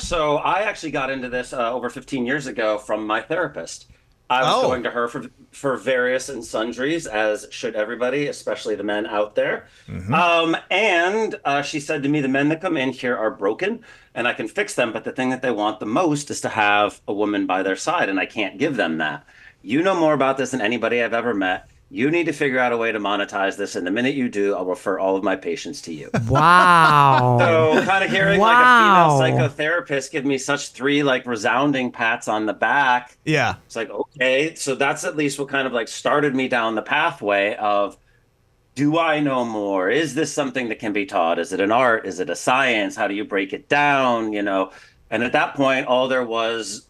So I actually got into this over 15 years ago from my therapist. I was going to her for various and sundries, as should everybody, especially the men out there. And she said to me, the men that come in here are broken and I can fix them. But the thing that they want the most is to have a woman by their side. And I can't give them that. You know more about this than anybody I've ever met. You need to figure out a way to monetize this. And the minute you do, I'll refer all of my patients to you. Wow. So kind of hearing like a female psychotherapist give me such three like resounding pats on the back. Yeah. It's like, okay, so that's at least what kind of like started me down the pathway of, do I know more? Is this something that can be taught? Is it an art? Is it a science? How do you break it down? You know? And at that point, all there was,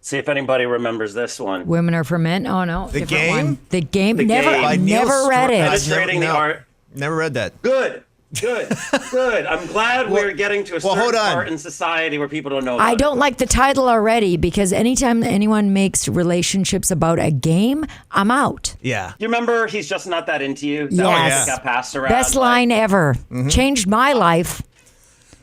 see if anybody remembers this one. Women Are for Men. Oh no, The Game. One. The Game. The never, Game. never read it. Penetrating the art. Never read that. Good. I'm glad we're getting to a certain part in society where people don't know about I don't like the title already because anytime anyone makes relationships about a game, I'm out. Yeah. You remember He's Just Not That Into You? Yes. That one that got passed around. Best line ever. Changed my life.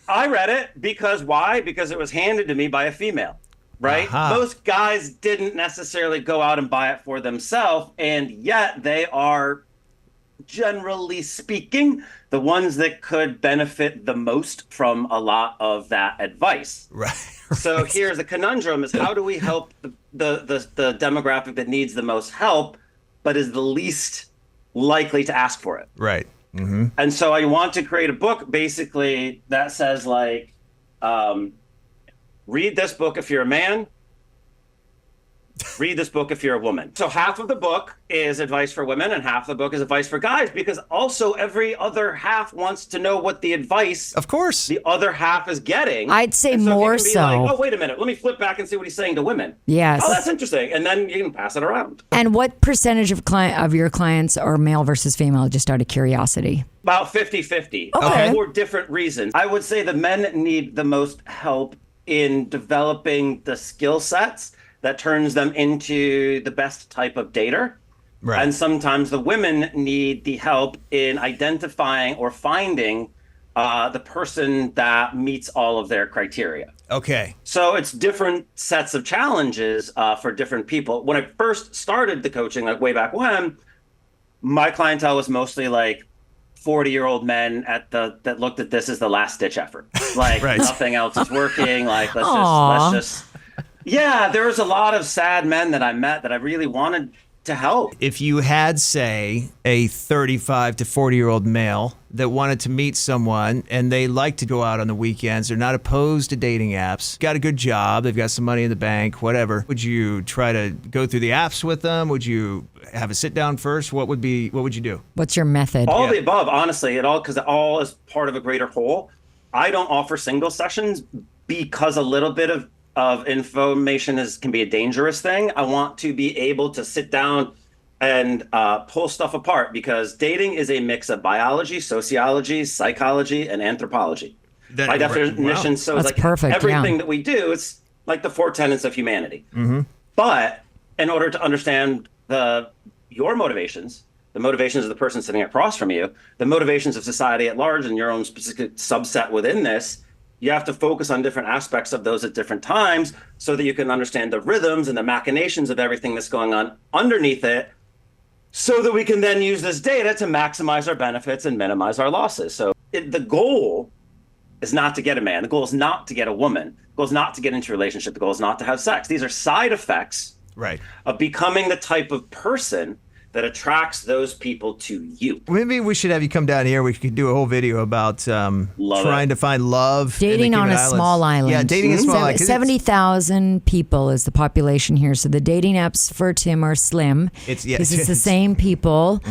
I read it because why? Because it was handed to me by a female. Right? Most guys didn't necessarily go out and buy it for themselves, and yet they are, generally speaking, the ones that could benefit the most from a lot of that advice. Right. So here's the conundrum: is how do we help the demographic that needs the most help, but is the least likely to ask for it? Right. And so I want to create a book basically that says like. Read this book if you're a man. Read this book if you're a woman. So half of the book is advice for women and half of the book is advice for guys, because also every other half wants to know what the advice of course the other half is getting. I'd say and more you can be so. Like, oh, wait a minute. Let me flip back and see what he's saying to women. Yes. Oh, that's interesting. And then you can pass it around. And what percentage of your clients are male versus female, just out of curiosity? About 50-50. Okay. For different reasons. I would say the men need the most help in developing the skill sets that turns them into the best type of dater. Right. And sometimes the women need the help in identifying or finding the person that meets all of their criteria. Okay. So it's different sets of challenges for different people. When I first started the coaching, like way back when, my clientele was mostly like 40-year-old men that looked at this as the last ditch effort. Like nothing else is working. Like let's just. Yeah, there was a lot of sad men that I met that I really wanted to help. If you had, say, a 35 to 40-year-old male that wanted to meet someone and they like to go out on the weekends, they're not opposed to dating apps, got a good job, they've got some money in the bank, whatever, would you try to go through the apps with them? Would you have a sit down first? What would you do? What's your method? All of the above, honestly, because it all is part of a greater whole. I don't offer single sessions because a little bit of information can be a dangerous thing. I want to be able to sit down and pull stuff apart, because dating is a mix of biology, sociology, psychology, and anthropology. By definition, wow. So That's it's like perfect, everything that we do, it's like the four tenets of humanity. But in order to understand your motivations, the motivations of the person sitting across from you, the motivations of society at large, and your own specific subset within this, you have to focus on different aspects of those at different times so that you can understand the rhythms and the machinations of everything that's going on underneath it, so that we can then use this data to maximize our benefits and minimize our losses. So the goal is not to get a man. The goal is not to get a woman. The goal is not to get into a relationship. The goal is not to have sex. These are side effects of becoming the type of person that attracts those people to you. Maybe we should have you come down here. We could do a whole video about trying to find love. Dating on a small island. Yeah, dating in a small island. 70,000 people is the population here. So the dating apps for Tim are slim. It's the same people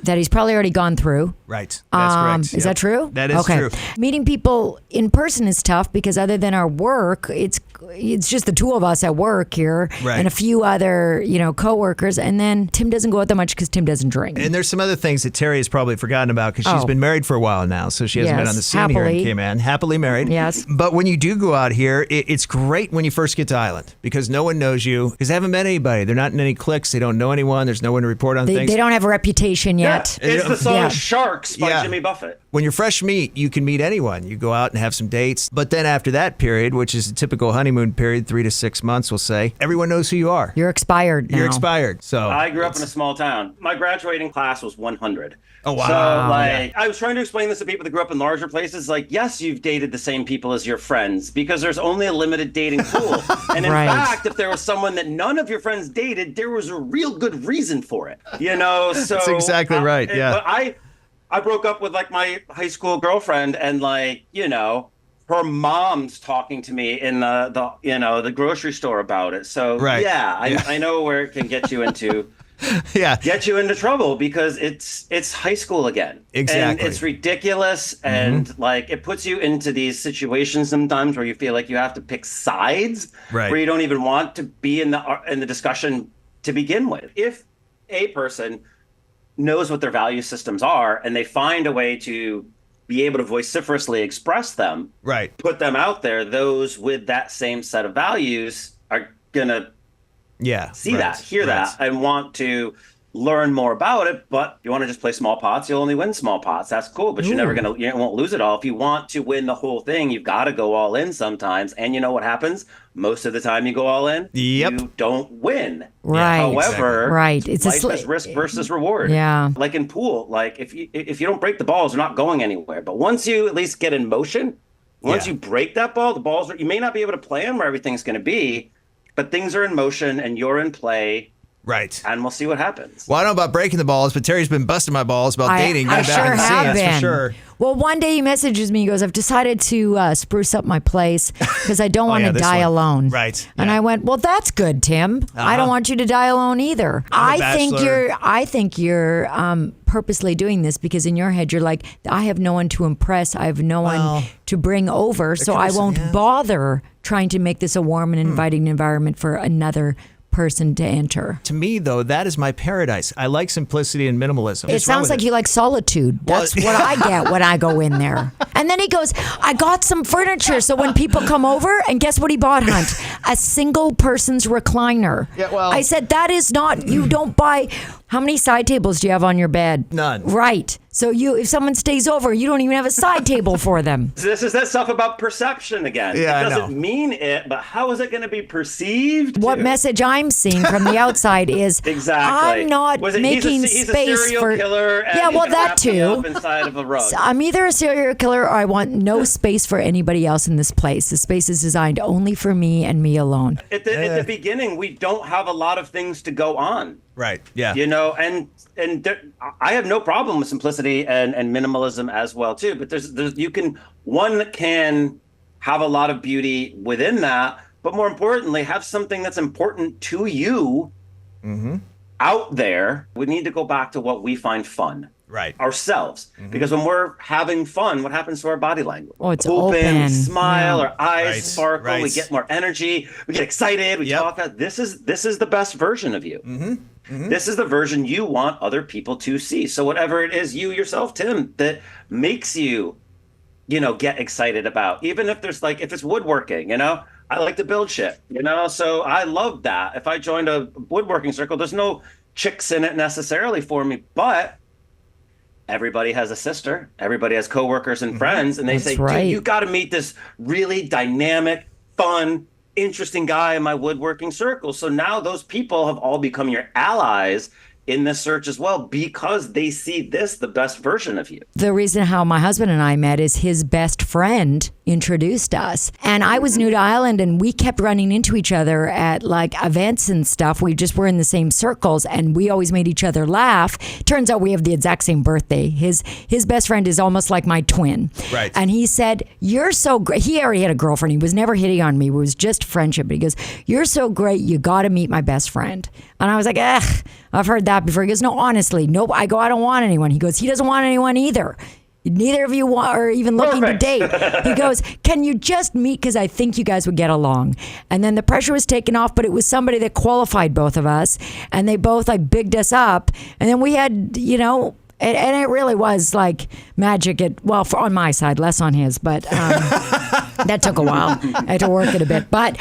that he's probably already gone through. Right. That's correct. Is that true? That is true. Meeting people in person is tough because other than our work, it's it's just the two of us at work here and a few other, coworkers. And then Tim doesn't go out that much because Tim doesn't drink. And there's some other things that Teri has probably forgotten about because she's been married for a while now. So she hasn't been on the scene here in Cayman. Happily married. Yes. But when you do go out here, it's great when you first get to Island because no one knows you because they haven't met anybody. They're not in any cliques. They don't know anyone. There's no one to report on things. They don't have a reputation yet. Yeah, it's the song Sharks by Jimmy Buffett. When you're fresh meat, you can meet anyone. You go out and have some dates. But then after that period, which is a typical honeymoon period, 3 to 6 months, we'll say, everyone knows who you are. You're expired now. You're expired. So I grew up in a small town. My graduating class was 100. Oh, wow. So, I was trying to explain this to people that grew up in larger places. Like, yes, you've dated the same people as your friends because there's only a limited dating pool. And in fact, if there was someone that none of your friends dated, there was a real good reason for it. So that's exactly right. Yeah. But I broke up with like my high school girlfriend and her mom's talking to me in the grocery store about it. So I know where it can get you into get you into trouble because it's high school again. Exactly. And it's ridiculous and it puts you into these situations sometimes where you feel like you have to pick sides where you don't even want to be in the discussion to begin with. If a person knows what their value systems are and they find a way to be able to vociferously express them, put them out there, those with that same set of values are gonna see that, hear that, and want to learn more about it. But you want to just play small pots, you'll only win small pots. That's cool, but you won't lose it all. If you want to win the whole thing, you've got to go all in sometimes. And you know what happens? Most of the time you go all in, you don't win. Right. However, it's life is risk versus reward. Yeah. Like in pool, like if you don't break the balls, they're not going anywhere. But once you at least get in motion, once you break that ball, the balls you may not be able to play them where everything's going to be, but things are in motion and you're in play. Right. And we'll see what happens. Well, I don't know about breaking the balls, but Teri's been busting my balls about dating. I sure have been. That's for sure. Well, one day he messages me. He goes, I've decided to spruce up my place because I don't want to die alone. Right. And I went, well, that's good, Tim. I don't want you to die alone either. I think you're purposely doing this because in your head, you're like, I have no one to impress. I have no one to bring over. So I won't bother trying to make this a warm and inviting environment for another person to enter. To me, though, that is my paradise. I like simplicity and minimalism. It sounds like you like solitude. That's what I get when I go in there. And then he goes, I got some furniture so when people come over, and guess what he bought, Hunt? A single person's recliner. Yeah, well, I said, that is not, you don't buy, how many side tables do you have on your bed? None. Right. So if someone stays over, you don't even have a side table for them. So this is that stuff about perception again. Yeah, it doesn't mean it, but how is it going to be perceived? What message I'm seeing from the outside is I'm not making he's space a serial killer and that too. Inside of a rug. So I'm either a serial killer or I want no space for anybody else in this place. The space is designed only for me and me alone. At the beginning, we don't have a lot of things to go on. Right. Yeah. And I have no problem with simplicity and minimalism as well too. But one can have a lot of beauty within that, but more importantly, have something that's important to you out there. We need to go back to what we find fun. Right. Ourselves. Because when we're having fun, what happens to our body language? Oh, it's open. Smile, our eyes sparkle, we get more energy, we get excited, we talk about this is the best version of you. This is the version you want other people to see. So whatever it is you yourself, Tim, that makes you, get excited about, even if if it's woodworking, I like to build shit, so I love that. If I joined a woodworking circle, there's no chicks in it necessarily for me, but everybody has a sister, everybody has coworkers and friends, and they say, dude, you got to meet this really dynamic, fun, interesting guy in my woodworking circle. So now those people have all become your allies in this search as well because they see this, the best version of you. The reason how my husband and I met is his best friend introduced us. And I was new to Ireland and we kept running into each other at events and stuff. We just were in the same circles and we always made each other laugh. Turns out we have the exact same birthday. His best friend is almost like my twin. Right. And he said, you're so great. He already had a girlfriend. He was never hitting on me. It was just friendship. But he goes, you're so great. You got to meet my best friend. And I was like, I've heard that before. He goes, no, honestly, nope. I go, I don't want anyone. He goes, he doesn't want anyone either. Neither of you are even looking to date. He goes, can you just meet? Because I think you guys would get along. And then the pressure was taken off, but it was somebody that qualified both of us. And they both like bigged us up. And then we had, you know, and it really was like magic on my side, less on his, but that took a while. I had to work it a bit. But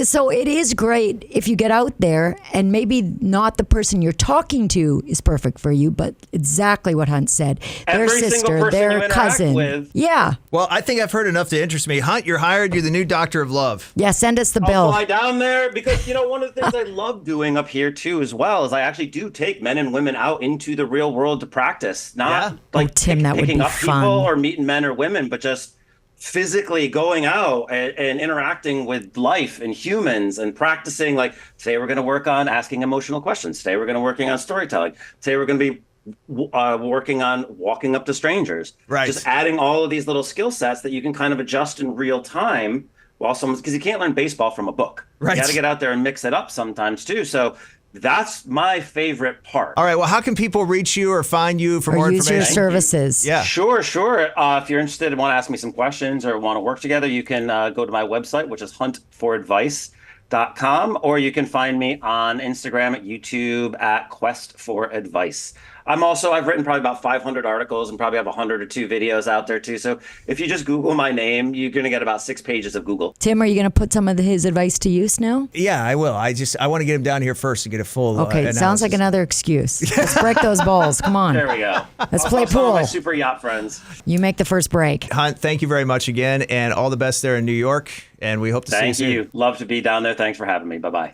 so it is great if you get out there and maybe not the person you're talking to is perfect for you, but exactly what Hunt said. Their sister, their cousin. With. Yeah. Well, I think I've heard enough to interest me. Hunt, you're hired. You're the new doctor of love. Yeah, send us the bill. I'll fly down there because, you know, one of the things I love doing up here too as well is I actually do take men and women out into the real world to practice, not Tim, that would be picking up fun. people or meeting men or women, but just physically going out and interacting with life and humans and practicing. Like today we're going to work on asking emotional questions. Today we're going to working on storytelling. Today we're going to be working on walking up to strangers. Right. Just adding all of these little skill sets that you can kind of adjust in real time while because you can't learn baseball from a book. Right. You got to get out there and mix it up sometimes too. So that's my favorite part. All right. Well, how can people reach you or find you for more information? Use your services. Yeah. Sure. If you're interested and want to ask me some questions or want to work together, you can go to my website, which is huntforadvice.com, or you can find me on Instagram, at YouTube, at Quest for Advice. I've written probably about 500 articles and probably have 100 or 2 videos out there too. So if you just Google my name, you're going to get about 6 pages of Google. Tim, are you going to put some of his advice to use now? Yeah, I will. I want to get him down here first to get a full analysis. Sounds like another excuse. Let's break those balls. Come on. There we go. Let's play pool. Some of my super yacht friends. You make the first break. Hunt, thank you very much again, and all the best there in New York. And we hope to see you soon. Thank you. Love to be down there. Thanks for having me. Bye-bye.